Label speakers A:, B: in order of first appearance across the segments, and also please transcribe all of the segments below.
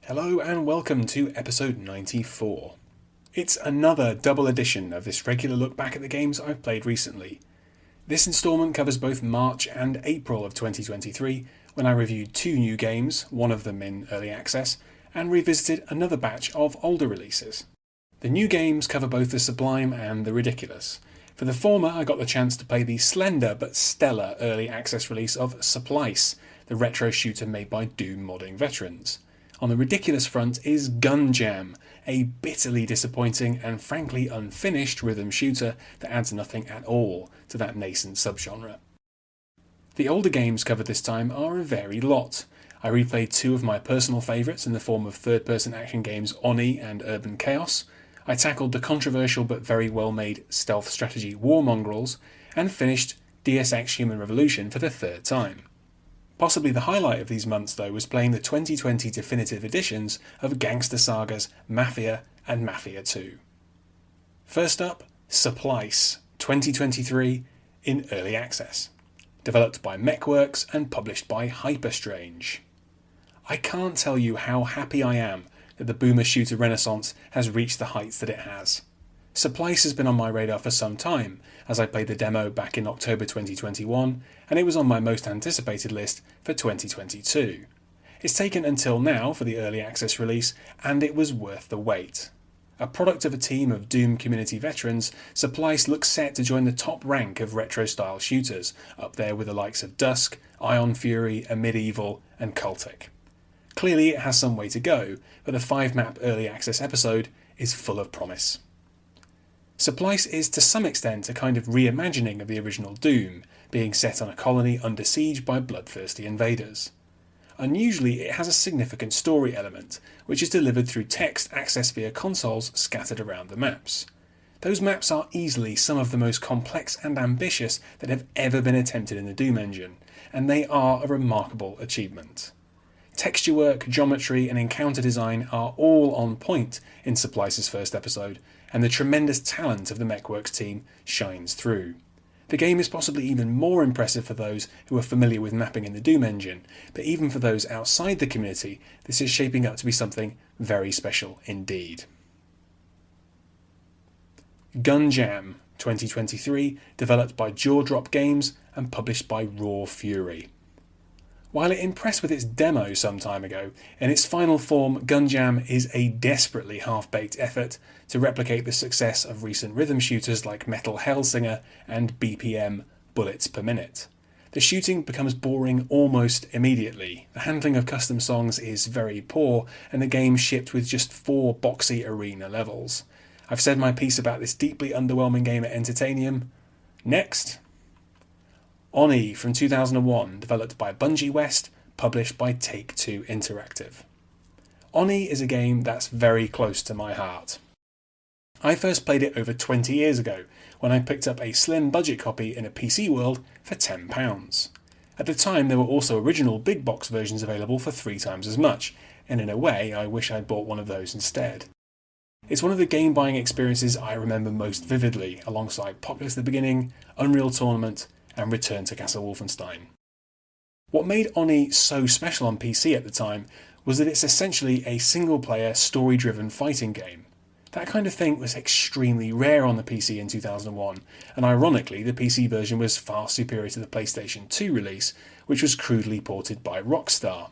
A: Hello and welcome to episode 94. It's another double edition of this regular look back at the games I've played recently. This instalment covers both March and April of 2023, when I reviewed two new games, one of them in early access, and revisited another batch of older releases. The new games cover both the sublime and the ridiculous. For the former, I got the chance to play the slender but stellar early access release of Supplice, the retro shooter made by Doom modding veterans. On the ridiculous front is Gun Jam, a bitterly disappointing and frankly unfinished rhythm shooter that adds nothing at all to that nascent subgenre. The older games covered this time are a varied lot. I replayed two of my personal favourites in the form of third-person action games Oni and Urban Chaos. I tackled the controversial but very well-made stealth strategy War Mongrels, and finished Deus Ex Human Revolution for the third time. Possibly the highlight of these months, though, was playing the 2020 definitive editions of Gangster Saga's Mafia and Mafia II. First up, Supplice 2023 in early access. Developed by Mechworks and published by Hyperstrange. I can't tell you how happy I am that the boomer shooter renaissance has reached the heights that it has. Supplice has been on my radar for some time, as I played the demo back in October 2021, and it was on my most anticipated list for 2022. It's taken until now for the early access release, and it was worth the wait. A product of a team of Doom community veterans, Supplice looks set to join the top rank of retro-style shooters, up there with the likes of Dusk, Ion Fury, A Medieval, and Cultic. Clearly it has some way to go, but the 5-map early access episode is full of promise. Supplice is to some extent a kind of reimagining of the original Doom, being set on a colony under siege by bloodthirsty invaders. Unusually, it has a significant story element, which is delivered through text accessed via consoles scattered around the maps. Those maps are easily some of the most complex and ambitious that have ever been attempted in the Doom engine, and they are a remarkable achievement. Texture work, geometry and encounter design are all on point in Supplice's first episode, and the tremendous talent of the Mechworks team shines through. The game is possibly even more impressive for those who are familiar with mapping in the Doom engine, but even for those outside the community, this is shaping up to be something very special indeed. Gun Jam 2023, developed by Jaw Drop Games and published by Raw Fury. While it impressed with its demo some time ago, in its final form Gun Jam is a desperately half-baked effort to replicate the success of recent rhythm shooters like Metal Hellsinger and BPM Bullets Per Minute. The shooting becomes boring almost immediately, the handling of custom songs is very poor, and the game shipped with just 4 boxy arena levels. I've said my piece about this deeply underwhelming game at Entertainium. Next. Oni from 2001, developed by Bungie West, published by Take-Two Interactive. Oni is a game that's very close to my heart. I first played it over 20 years ago, when I picked up a slim budget copy in a PC World for £10. At the time there were also original big box versions available for 3 times as much, and in a way I wish I'd bought one of those instead. It's one of the game buying experiences I remember most vividly, alongside Populous at the Beginning, Unreal Tournament, and Return to Castle Wolfenstein. What made Oni so special on PC at the time was that it's essentially a single-player, story-driven fighting game. That kind of thing was extremely rare on the PC in 2001, and ironically the PC version was far superior to the PlayStation 2 release, which was crudely ported by Rockstar.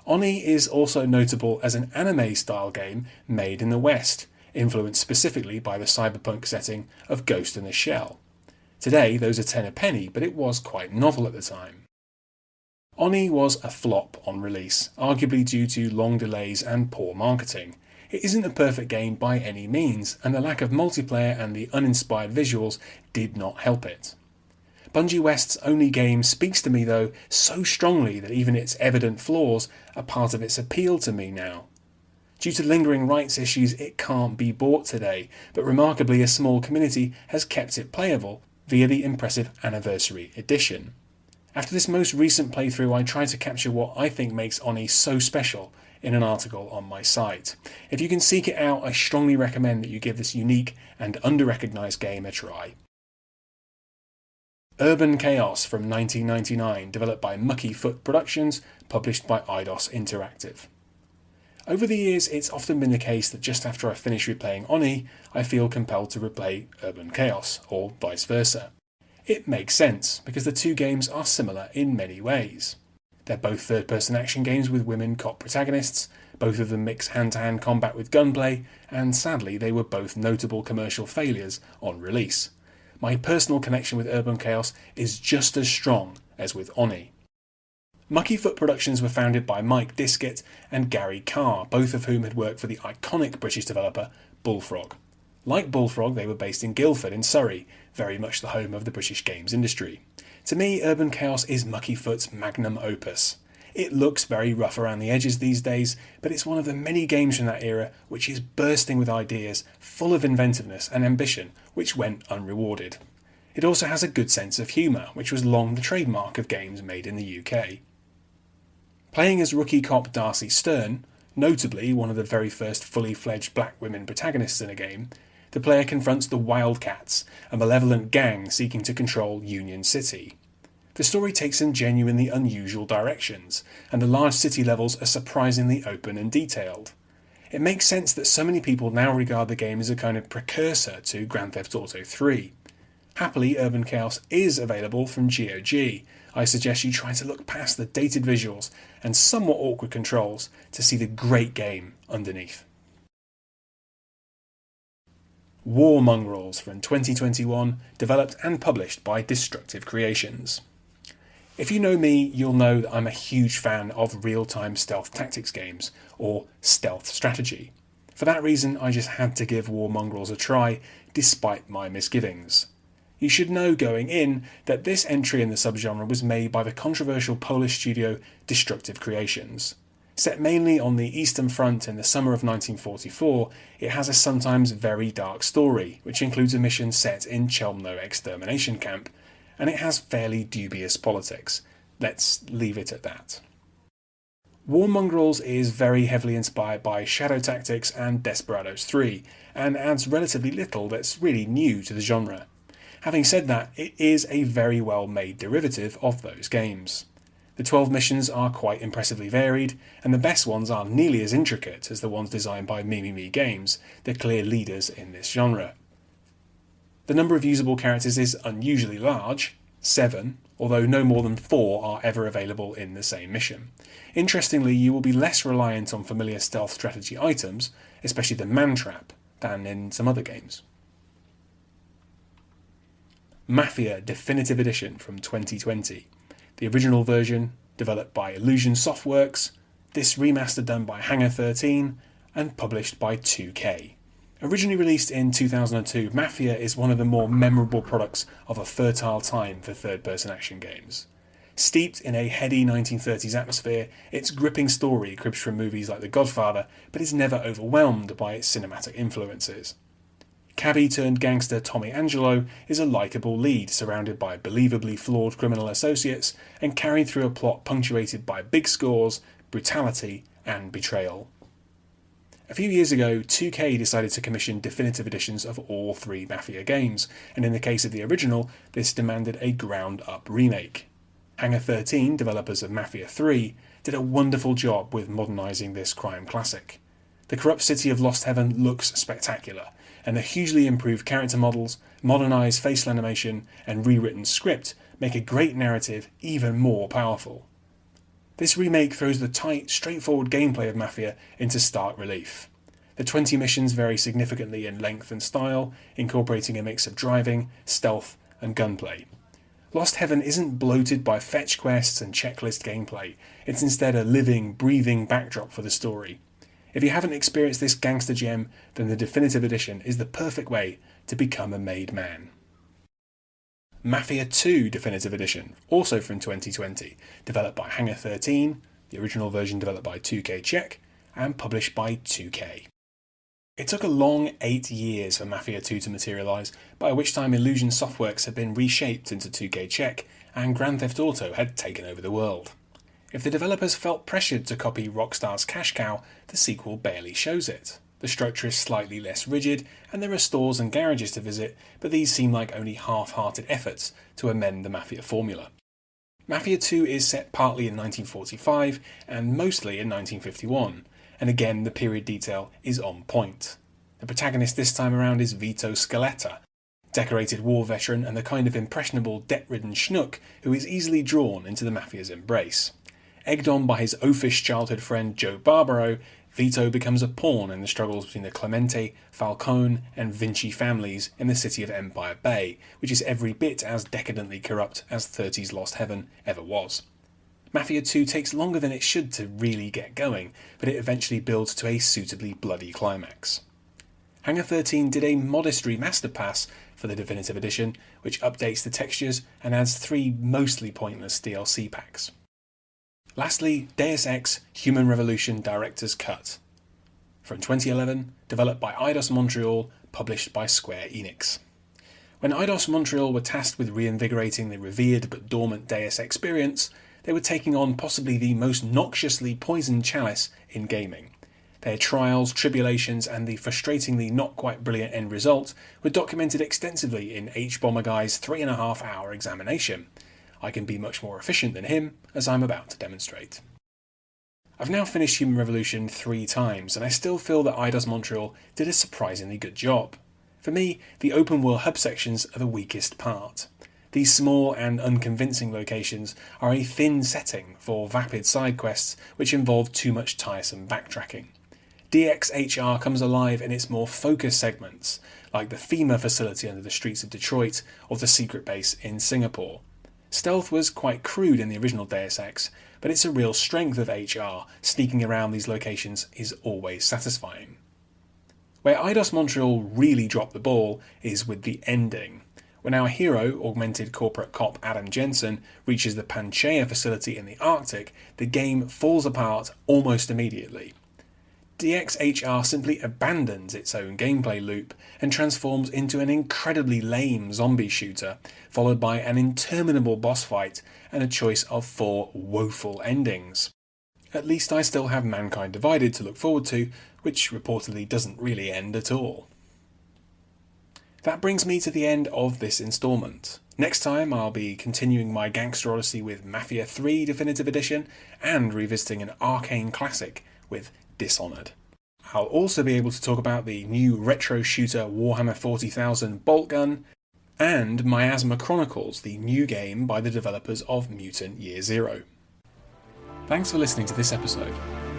A: Oni is also notable as an anime-style game made in the West, influenced specifically by the cyberpunk setting of Ghost in the Shell. Today, those are 10 a penny, but it was quite novel at the time. Oni was a flop on release, arguably due to long delays and poor marketing. It isn't a perfect game by any means, and the lack of multiplayer and the uninspired visuals did not help it. Bungie West's only game speaks to me though so strongly that even its evident flaws are part of its appeal to me now. Due to lingering rights issues, it can't be bought today, but remarkably a small community has kept it playable via the impressive Anniversary Edition. After this most recent playthrough, I tried to capture what I think makes Oni so special in an article on my site. If you can seek it out, I strongly recommend that you give this unique and under-recognised game a try. Urban Chaos from 1999, developed by Mucky Foot Productions, published by Eidos Interactive. Over the years, it's often been the case that just after I finish replaying Oni, I feel compelled to replay Urban Chaos, or vice versa. It makes sense, because the two games are similar in many ways. They're both third-person action games with women cop protagonists, both of them mix hand-to-hand combat with gunplay, and sadly they were both notable commercial failures on release. My personal connection with Urban Chaos is just as strong as with Oni. Mucky Foot Productions were founded by Mike Diskett and Gary Carr, both of whom had worked for the iconic British developer Bullfrog. Like Bullfrog, they were based in Guildford in Surrey, very much the home of the British games industry. To me, Urban Chaos is Mucky Foot's magnum opus. It looks very rough around the edges these days, but it's one of the many games from that era which is bursting with ideas, full of inventiveness and ambition, which went unrewarded. It also has a good sense of humour, which was long the trademark of games made in the UK. Playing as rookie cop Darcy Stern, notably one of the very first fully fledged black women protagonists in a game, the player confronts the Wildcats, a malevolent gang seeking to control Union City. The story takes some genuinely unusual directions, and the large city levels are surprisingly open and detailed. It makes sense that so many people now regard the game as a kind of precursor to Grand Theft Auto 3. Happily, Urban Chaos is available from GOG. I suggest you try to look past the dated visuals and somewhat awkward controls to see the great game underneath. War Mongrels from 2021, developed and published by Destructive Creations. If you know me, you'll know that I'm a huge fan of real-time stealth tactics games, or stealth strategy. For that reason, I just had to give War Mongrels a try, despite my misgivings. You should know going in that this entry in the subgenre was made by the controversial Polish studio Destructive Creations. Set mainly on the Eastern Front in the summer of 1944, it has a sometimes very dark story, which includes a mission set in Chelmno extermination camp, and it has fairly dubious politics. Let's leave it at that. War Mongrels is very heavily inspired by Shadow Tactics and Desperados 3, and adds relatively little that's really new to the genre. Having said that, it is a very well made derivative of those games. The 12 missions are quite impressively varied, and the best ones are nearly as intricate as the ones designed by Mimimi Games, the clear leaders in this genre. The number of usable characters is unusually large, 7, although no more than 4 are ever available in the same mission. Interestingly, you will be less reliant on familiar stealth strategy items, especially the man-trap, than in some other games. Mafia Definitive Edition from 2020. The original version, developed by Illusion Softworks, this remaster done by Hangar 13, and published by 2K. Originally released in 2002, Mafia is one of the more memorable products of a fertile time for third-person action games. Steeped in a heady 1930s atmosphere, its gripping story cribs from movies like The Godfather, but is never overwhelmed by its cinematic influences. Cabbie-turned-gangster Tommy Angelo is a likeable lead surrounded by believably flawed criminal associates and carried through a plot punctuated by big scores, brutality and betrayal. A few years ago, 2K decided to commission definitive editions of all 3 Mafia games, and in the case of the original, this demanded a ground-up remake. Hangar 13, developers of Mafia 3, did a wonderful job with modernising this crime classic. The corrupt city of Lost Heaven looks spectacular, and the hugely improved character models, modernised facial animation, and rewritten script make a great narrative even more powerful. This remake throws the tight, straightforward gameplay of Mafia into stark relief. The 20 missions vary significantly in length and style, incorporating a mix of driving, stealth, and gunplay. Lost Heaven isn't bloated by fetch quests and checklist gameplay, it's instead a living, breathing backdrop for the story. If you haven't experienced this gangster gem, then the Definitive Edition is the perfect way to become a made man. Mafia II Definitive Edition, also from 2020, developed by Hangar 13, the original version developed by 2K Czech, and published by 2K. It took a long 8 years for Mafia II to materialise, by which time Illusion Softworks had been reshaped into 2K Czech, and Grand Theft Auto had taken over the world. If the developers felt pressured to copy Rockstar's cash cow, the sequel barely shows it. The structure is slightly less rigid, and there are stores and garages to visit, but these seem like only half-hearted efforts to amend the Mafia formula. Mafia II is set partly in 1945 and mostly in 1951. and again the period detail is on point. The protagonist this time around is Vito Scaletta, decorated war veteran and the kind of impressionable, debt-ridden schnook who is easily drawn into the Mafia's embrace. Egged on by his oafish childhood friend Joe Barbaro, Vito becomes a pawn in the struggles between the Clemente, Falcone and Vinci families in the city of Empire Bay, which is every bit as decadently corrupt as 30's Lost Heaven ever was. Mafia 2 takes longer than it should to really get going, but it eventually builds to a suitably bloody climax. Hangar 13 did a modest remaster pass for the Definitive Edition, which updates the textures and adds 3 mostly pointless DLC packs. Lastly, Deus Ex Human Revolution Director's Cut. From 2011, developed by Eidos Montreal, published by Square Enix. When Eidos Montreal were tasked with reinvigorating the revered but dormant Deus experience, they were taking on possibly the most noxiously poisoned chalice in gaming. Their trials, tribulations, and the frustratingly not quite brilliant end result were documented extensively in H-Bomber Guy's 3.5-hour examination. I can be much more efficient than him, as I'm about to demonstrate. I've now finished Human Revolution 3 times, and I still feel that Eidos Montreal did a surprisingly good job. For me, the open world hub sections are the weakest part. These small and unconvincing locations are a thin setting for vapid side quests which involve too much tiresome backtracking. DXHR comes alive in its more focused segments, like the FEMA facility under the streets of Detroit or the secret base in Singapore. Stealth was quite crude in the original Deus Ex, but it's a real strength of HR. Sneaking around these locations is always satisfying. Where Eidos Montreal really dropped the ball is with the ending. When our hero, augmented corporate cop Adam Jensen, reaches the Panchaea facility in the Arctic, the game falls apart almost immediately. DXHR simply abandons its own gameplay loop and transforms into an incredibly lame zombie shooter, followed by an interminable boss fight and a choice of 4 woeful endings. At least I still have Mankind Divided to look forward to, which reportedly doesn't really end at all. That brings me to the end of this instalment. Next time I'll be continuing my gangster odyssey with Mafia 3 Definitive Edition and revisiting an arcane classic with Dishonored. I'll also be able to talk about the new retro shooter Warhammer 40,000 bolt gun and Miasma Chronicles, the new game by the developers of Mutant Year Zero. Thanks for listening to this episode.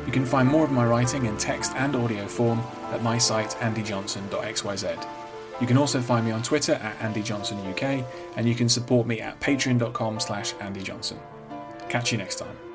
A: You can find more of my writing in text and audio form at my site andyjohnson.xyz. You can also find me on Twitter at AndyJohnsonUK, and you can support me at patreon.com/AndyJohnson. Catch you next time.